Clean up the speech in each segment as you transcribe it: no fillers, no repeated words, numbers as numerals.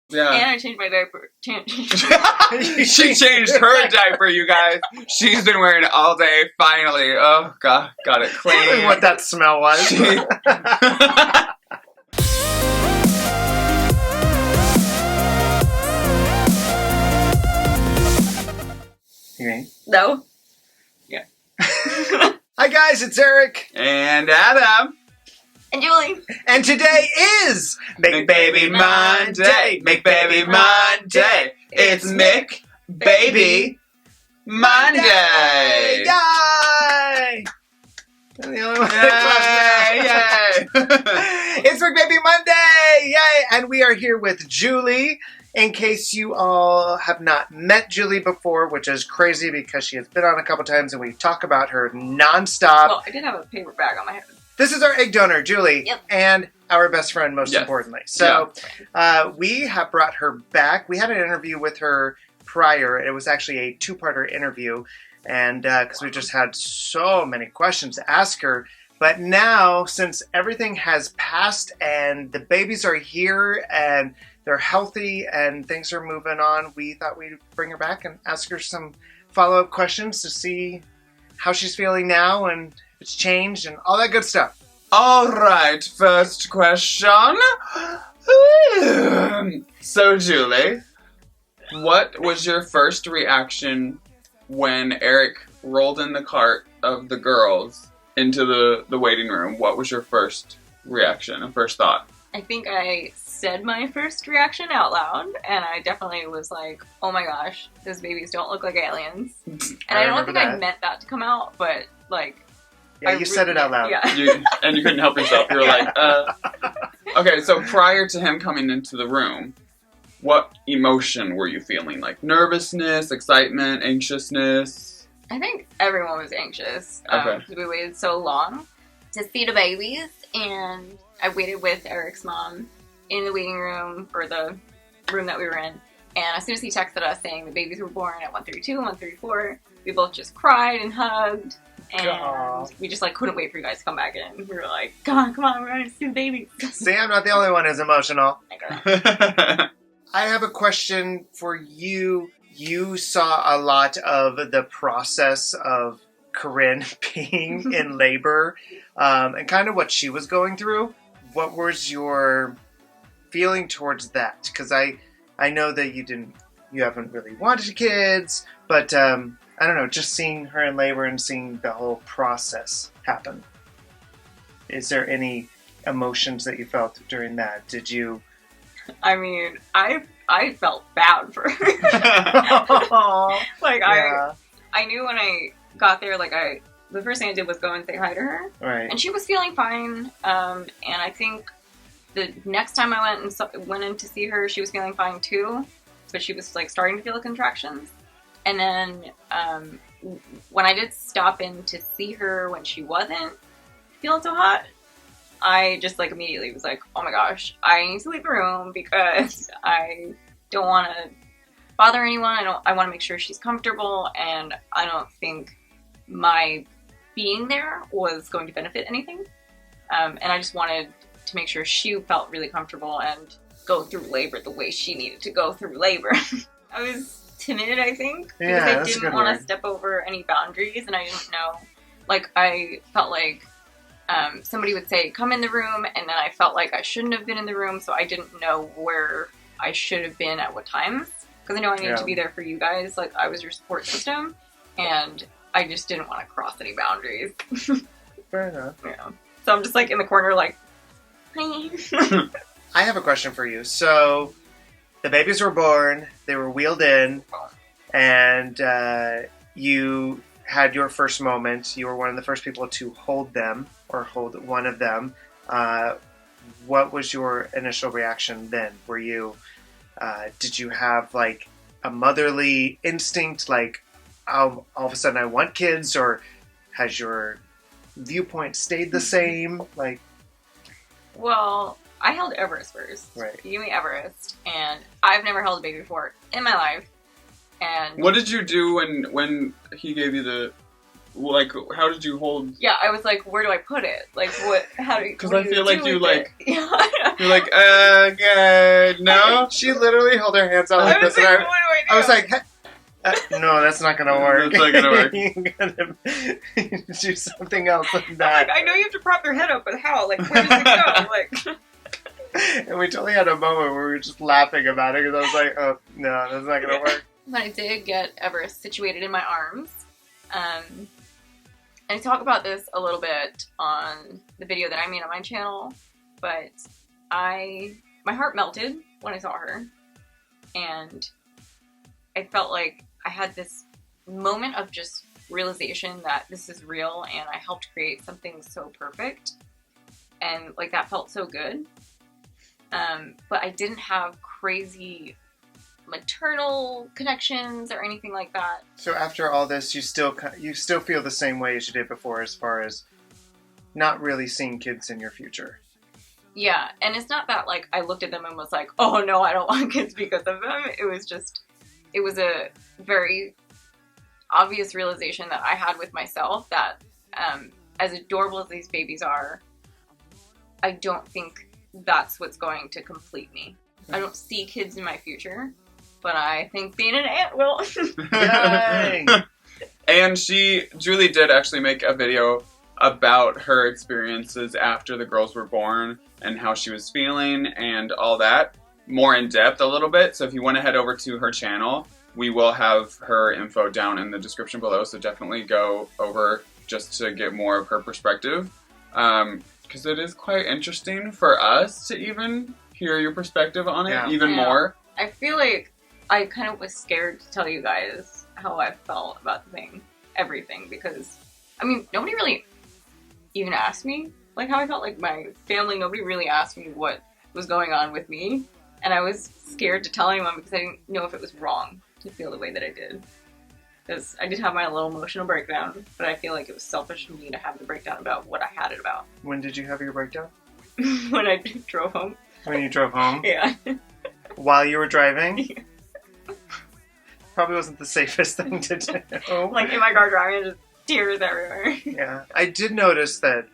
Yeah. And I changed my diaper. She changed her diaper, you guys. She's been wearing it all day, finally. Oh, God. Got it clean. What that smell was. You ready? No. Yeah. Hi guys, it's Eric. And Adam. And Julie. And today is McBaby Monday. McBaby Monday. It's McBaby Monday. Yay! I'm the only one that claps now. Yay! It's McBaby Monday! Yay! And we are here with Julie. In case you all have not met Julie before, which is crazy because she has been on a couple times and we talk about her nonstop. Well, I did have a paper bag on my head. This is our egg donor, Julie. Yep. And our best friend, most importantly. So we have brought her back. We had an interview with her prior. It was actually a two-parter interview. And because we just had so many questions to ask her. But now, since everything has passed and the babies are here and they're healthy and things are moving on, we thought we'd bring her back and ask her some follow-up questions to see how she's feeling now and if it's changed and all that good stuff. All right, first question. So, Julie, what was your first reaction when Eric rolled in the cart of the girls into the waiting room? What was your first reaction and first thought? I think I said my first reaction out loud, and I definitely was like, oh my gosh, those babies don't look like aliens. And I don't think I meant that to come out, but like... Yeah, you said it out loud. Yeah. And you couldn't help yourself. You were like, Okay, so prior to him coming into the room, what emotion were you feeling? Like nervousness, excitement, anxiousness? I think everyone was anxious. Okay. Because we waited so long to see the babies, and I waited with Eric's mom in the waiting room, or the room that we were in. And as soon as he texted us saying the babies were born at 1:32 and 1:34, we both just cried and hugged. And we just like couldn't wait for you guys to come back in. We were like, come on, we're going to see the babies. See, I'm not the only one who's emotional. Yeah. I have a question for you. You saw a lot of the process of Corinne being in labor and kind of what she was going through. What was your feeling towards that? Because I know that you haven't really wanted kids, but I don't know, just seeing her in labor and seeing the whole process happen. Is there any emotions that you felt during that? Did you? I mean, I felt bad for her. Like, yeah. I knew when I got there, like, the first thing I did was go and say hi to her. Right. And she was feeling fine. And I think the next time I went in to see her, she was feeling fine too. But she was, like, starting to feel the contractions. And then when I did stop in to see her when she wasn't feeling so hot, I just like immediately was like, oh my gosh, I need to leave the room because I don't want to bother anyone. I want to make sure she's comfortable, and I don't think my being there was going to benefit anything. And I just wanted to make sure she felt really comfortable and go through labor the way she needed to go through labor. I was timid, I think, because I didn't want to step over any boundaries, and I didn't know, like, I felt like somebody would say, come in the room, and then I felt like I shouldn't have been in the room, so I didn't know where I should have been at what times, because I know I needed to be there for you guys, like, I was your support system, and I just didn't want to cross any boundaries. Fair enough. Yeah. So I'm just, like, in the corner, like, hi. I have a question for you. So, the babies were born, they were wheeled in, and you had your first moment. You were one of the first people to hold them, or hold one of them. What was your initial reaction then? Were you, did you have like a motherly instinct, like, all of a sudden I want kids, or has your viewpoint stayed the same? Like, well, I held Everest first. Right. He gave me Everest, and I've never held a baby before in my life. And what did you do when he gave you the like, how did you hold? Yeah, I was like, where do I put it? Like, what? How do you? Because what I do you feel do like you with like, it? Yeah. you're like, okay, no. She literally held her hands out I like was this, like, and what do I do? I was like, no, that's not gonna work. That's not gonna work. You gotta do something else than I'm that. like, I know you have to prop your head up, but how? Like, where does it go? Like, And we totally had a moment where we were just laughing about it because I was like, oh, no, that's not gonna work. when I did get Everest situated in my arms, and I talk about this a little bit on the video that I made on my channel, but my heart melted when I saw her, and I felt like I had this moment of just realization that this is real and I helped create something so perfect, and like that felt so good. But I didn't have crazy maternal connections or anything like that. So after all this, you still feel the same way as you did before, as far as not really seeing kids in your future. Yeah, and it's not that like I looked at them and was like, oh no, I don't want kids because of them. It was a very obvious realization that I had with myself that as adorable as these babies are, I don't think that's what's going to complete me. I don't see kids in my future, but I think being an aunt will. Yay! And Julie did actually make a video about her experiences after the girls were born and how she was feeling and all that, more in depth a little bit. So if you want to head over to her channel, we will have her info down in the description below. So definitely go over just to get more of her perspective. Because it is quite interesting for us to even hear your perspective on it even more. I feel like I kind of was scared to tell you guys how I felt about the thing, everything, because, I mean, nobody really even asked me, like, how I felt. Like, my family, nobody really asked me what was going on with me, and I was scared to tell anyone because I didn't know if it was wrong to feel the way that I did. Because I did have my little emotional breakdown, but I feel like it was selfish of me to have the breakdown about what I had it about. When did you have your breakdown? When I drove home. When you drove home? Yeah. While you were driving? Probably wasn't the safest thing to do. Like in my car driving, just tears everywhere. Yeah. I did notice that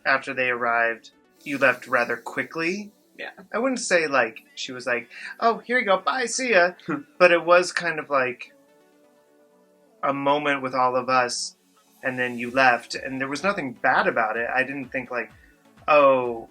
after they arrived, you left rather quickly. Yeah. I wouldn't say like, she was like, oh, here you go, bye, see ya. But it was kind of like a moment with all of us, and then you left, and there was nothing bad about it. I didn't think like, oh,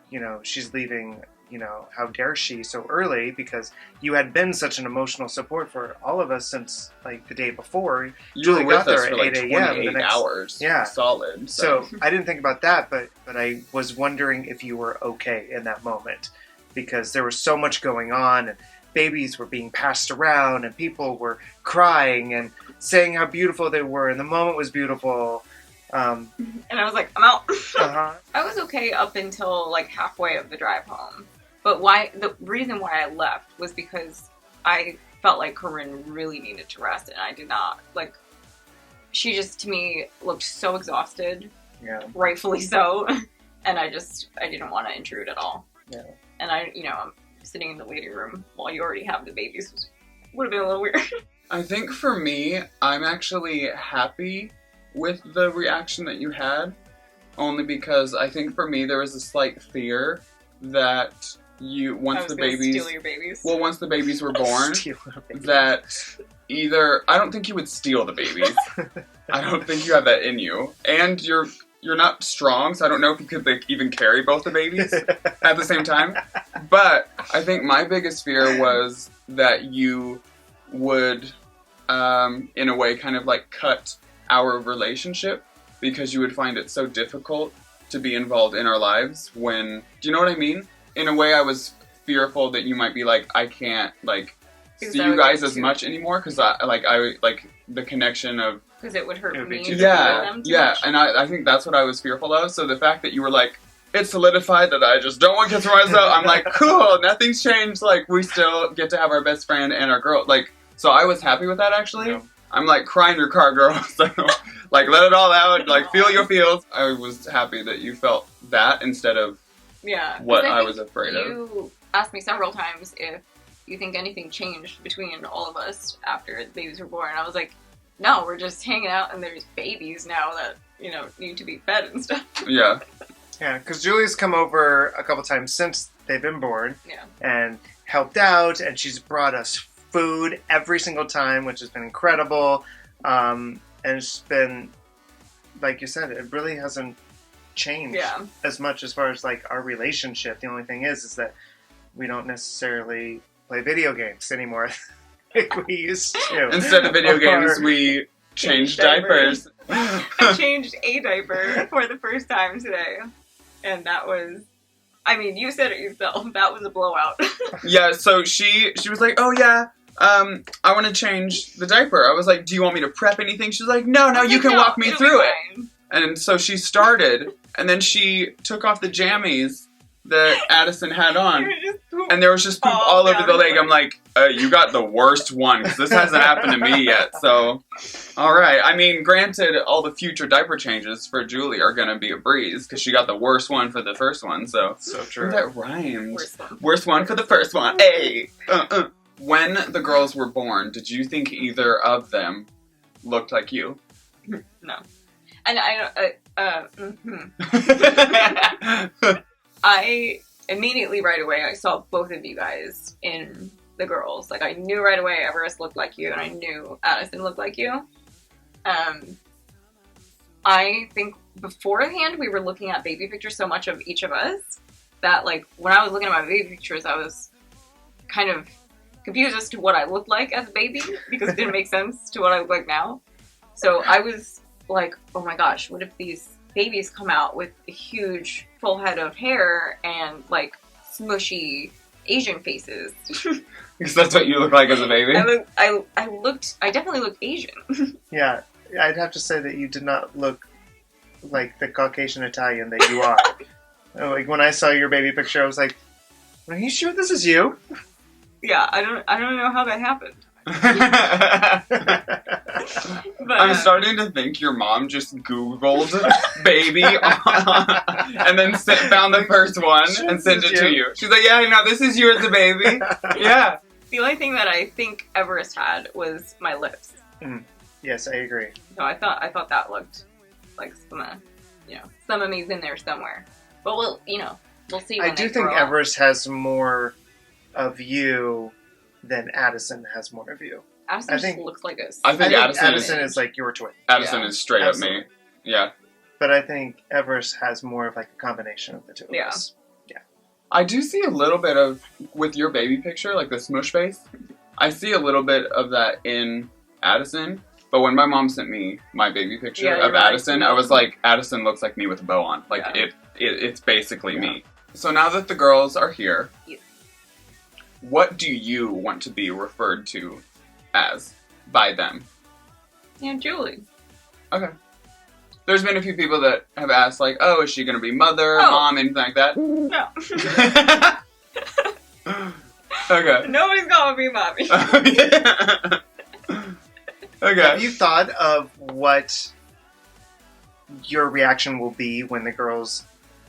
you know, she's leaving, you know, how dare she so early, because you had been such an emotional support for all of us since like the day before. You were with us for like 8 a.m. 28 hours. Yeah. Solid. So I didn't think about that, but I was wondering if you were okay in that moment, because there was so much going on, and babies were being passed around, and people were crying and saying how beautiful they were, and the moment was beautiful. And I was like, I'm out. Uh-huh. I was okay up until like halfway of the drive home. But the reason why I left was because I felt like Corinne really needed to rest, and I did not. Like, she just, to me, looked so exhausted. Yeah. Rightfully so. And I didn't want to intrude at all. Yeah. And I'm sitting in the waiting room while you already have the babies. Would have been a little weird. I think for me, I'm actually happy with the reaction that you had, only because I think for me there was a slight fear that once the babies steal your babies. Well, once the babies were born, Steal a baby. that either I don't think you would steal the babies. I don't think you have that in you, and you're not strong, so I don't know if you could like even carry both the babies at the same time. But I think my biggest fear was that you would, in a way, kind of like cut our relationship, because you would find it so difficult to be involved in our lives when, do you know what I mean? In a way, I was fearful that you might be like, I can't like see you guys as much anymore, because I like the connection of, because it would hurt me to too be with them too much. and I think that's what I was fearful of. So the fact that you were like, it's solidified that I just don't want kids for myself, I'm like, cool, nothing's changed, like we still get to have our best friend and our girl, like, so I was happy with that actually. Yeah. I'm like, cry in your car, girl. So, like, let it all out, like feel your feels. I was happy that you felt that instead of what I was afraid of. You asked me several times if you think anything changed between all of us after the babies were born. I was like, no, we're just hanging out and there's babies now that, need to be fed and stuff. Yeah. Yeah, because Julie's come over a couple times since they've been born. Yeah. And helped out, and she's brought us food every single time, which has been incredible. And it's been, like you said, it really hasn't changed as much as far as like our relationship. The only thing is that we don't necessarily play video games anymore like we used to. Instead of video games, we changed diapers. I changed a diaper for the first time today, and that was, I mean, you said it yourself, that was a blowout. Yeah, so she was like, oh yeah, I want to change the diaper. I was like, do you want me to prep anything? She was like, no, you can walk me through it. And so she started, and then she took off the jammies that Addison had on, and there was just poop all over the leg. I'm like, you got the worst one, because this hasn't happened to me yet. So, all right. I mean, granted, all the future diaper changes for Julie are going to be a breeze, because she got the worst one for the first one. So true. That rhymed. Worst one for the first one. Hey! When the girls were born, did you think either of them looked like you? No. And I immediately right away, I saw both of you guys in the girls. Like, I knew right away Everest looked like you, and I knew Addison looked like you. I think beforehand we were looking at baby pictures so much of each of us that, like, when I was looking at my baby pictures, I was kind of confused as to what I looked like as a baby, because it didn't make sense to what I look like now. So I was like, oh my gosh, what if these babies come out with a huge full head of hair and like smushy Asian faces? Because that's what you look like as a baby. I definitely look Asian. Yeah, I'd have to say that you did not look like the Caucasian Italian that you are. Like, when I saw your baby picture, I was like, are you sure this is you? Yeah, I don't know how that happened. But, I'm starting to think your mom just Googled baby and then found the first one and sent it to you. She's like, yeah, no, this is you as a baby. Yeah. The only thing that I think Everest had was my lips. Yes, I agree. So I thought that looked like some of me's in there somewhere. But we'll see. When I do think Everest has more of you than Addison has more of you. Addison just looks like us. I think Addison is like your twin. Addison is straight up me. Yeah. But I think Everest has more of like a combination of the two of us. Yeah. I do see a little bit of, with your baby picture, like the smush face, I see a little bit of that in Addison. But when my mom sent me my baby picture of Addison, I was like, Addison looks like me with a bow on. Like, it's basically me. So now that the girls are here, what do you want to be referred to as by them? Yeah, Julie. Okay. There's been a few people that have asked, like, oh, is she going to be mother, mom, anything like that? No. Okay. Nobody's going to be mommy. Okay. Have you thought of what your reaction will be when the girls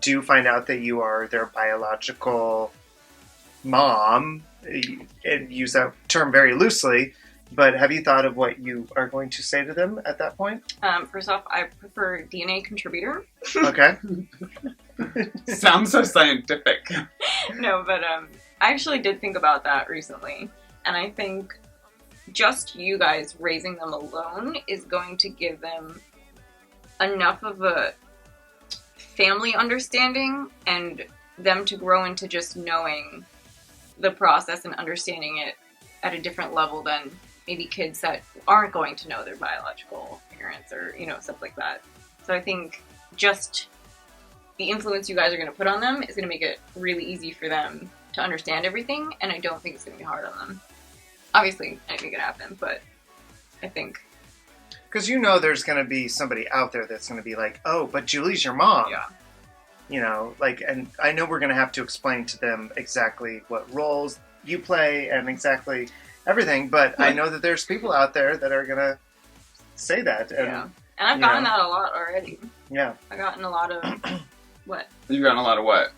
do find out that you are their biological mom? And use that term very loosely, but have you thought of what you are going to say to them at that point? First off, I prefer DNA contributor. Okay. Sounds so scientific. No, but I actually did think about that recently, and I think just you guys raising them alone is going to give them enough of a family understanding and them to grow into just knowing the process and understanding it at a different level than maybe kids that aren't going to know their biological parents or, stuff like that. So I think just the influence you guys are going to put on them is going to make it really easy for them to understand everything, and I don't think it's going to be hard on them. Obviously, anything could happen, but I think... Because there's going to be somebody out there that's going to be like, oh, but Julie's your mom. Yeah. And I know we're going to have to explain to them exactly what roles you play and exactly everything, but I know that there's people out there that are going to say that. And, and I've gotten that a lot already. Yeah. I've gotten a lot of... What? You've gotten a lot of what?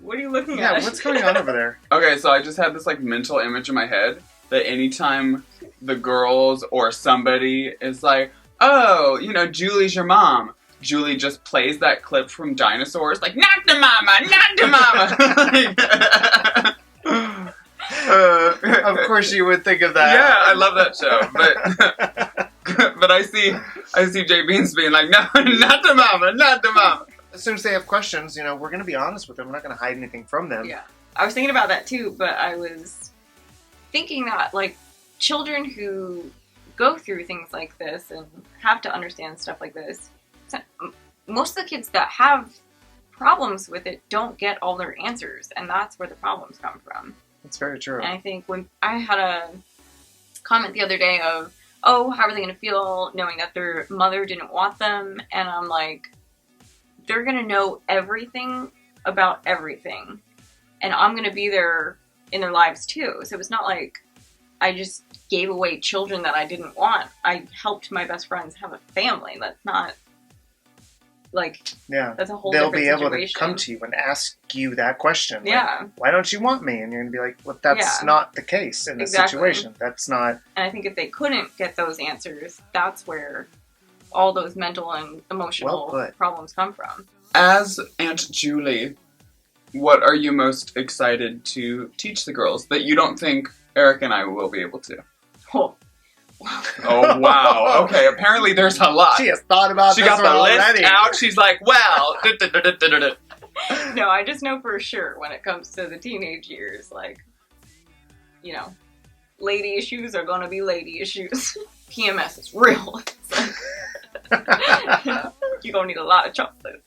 What are you looking at? Yeah, what's going on over there? Okay, so I just had this, like, mental image in my head that anytime the girls or somebody is like, oh, Julie's your mom, Julie just plays that clip from Dinosaurs, like, not the mama, not the mama. Of course you would think of that. Yeah, I love that show, but I see Jay Beans being like, no, not the mama, not the mama. As soon as they have questions, we're going to be honest with them. We're not going to hide anything from them. Yeah. I was thinking about that too, but I was thinking that, like, children who go through things like this and have to understand stuff like this, most of the kids that have problems with it don't get all their answers, and that's where the problems come from. That's very true. And I think when I had a comment the other day of, oh, how are they going to feel knowing that their mother didn't want them? And I'm like, they're going to know everything about everything. And I'm going to be there in their lives too. So it's not like I just gave away children that I didn't want. I helped my best friends have a family. That's not, like, that's a whole They'll different be able situation. to come to you and ask you that question. Yeah. Like, why don't you want me? And you're going to be like, well, that's not the case in this situation. That's not... And I think if they couldn't get those answers, that's where all those mental and emotional problems come from. As Aunt Julie, what are you most excited to teach the girls that you don't think Eric and I will be able to? Oh, wow. Okay, apparently there's a lot. She has thought about this already. She got the list out. She's like, well... No, I just know for sure when it comes to the teenage years, like, lady issues are going to be lady issues. PMS is real. You're going to need a lot of chocolate.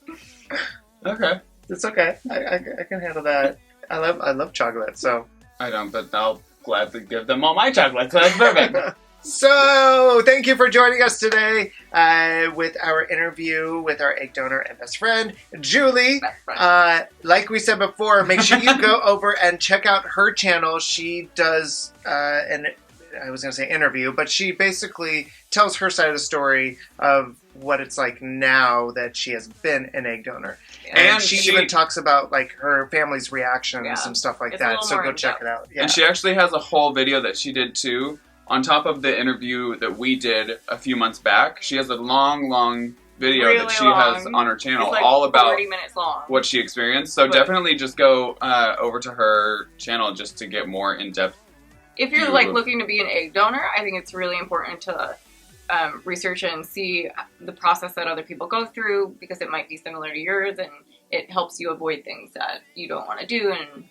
Okay. It's okay. I can handle that. I love chocolate, so... I don't, but I'll gladly give them all my chocolate, so that's perfect. So, thank you for joining us today with our interview with our egg donor and best friend, Julie. Like we said before, make sure you go over and check out her channel. She does, I was going to say interview, but she basically tells her side of the story of what it's like now that she has been an egg donor. And she even talks about, like, her family's reactions and stuff like that. So go check it out. Yeah. And she actually has a whole video that she did too. On top of the interview that we did a few months back, she has a long video that she has on her channel, it's like all about 40 minutes long. What she experienced. So definitely just go over to her channel just to get more in-depth. If you're like looking to be an egg donor, I think it's really important to research and see the process that other people go through, because it might be similar to yours, and it helps you avoid things that you don't want to do, and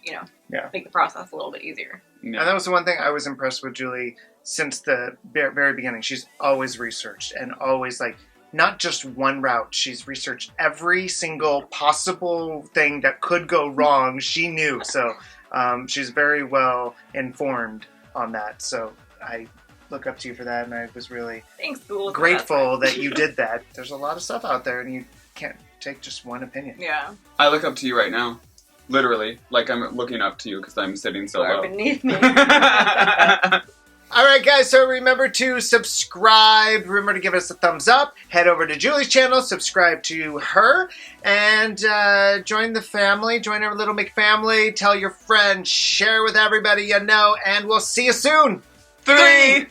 make the process a little bit easier. Yeah. And that was the one thing I was impressed with Julie since the very beginning. She's always researched and always, like, not just one route. She's researched every single possible thing that could go wrong. She knew. So she's very well informed on that. So I look up to you for that, and I was really grateful that you did that. There's a lot of stuff out there, and you can't take just one opinion. Yeah. I look up to you right now. Literally. Like, I'm looking up to you because I'm sitting so low. Beneath me. All right, guys, so remember to subscribe. Remember to give us a thumbs up. Head over to Julie's channel, subscribe to her, and join the family. Join our little McFamily. Tell your friends, share with everybody you know, and we'll see you soon. 3,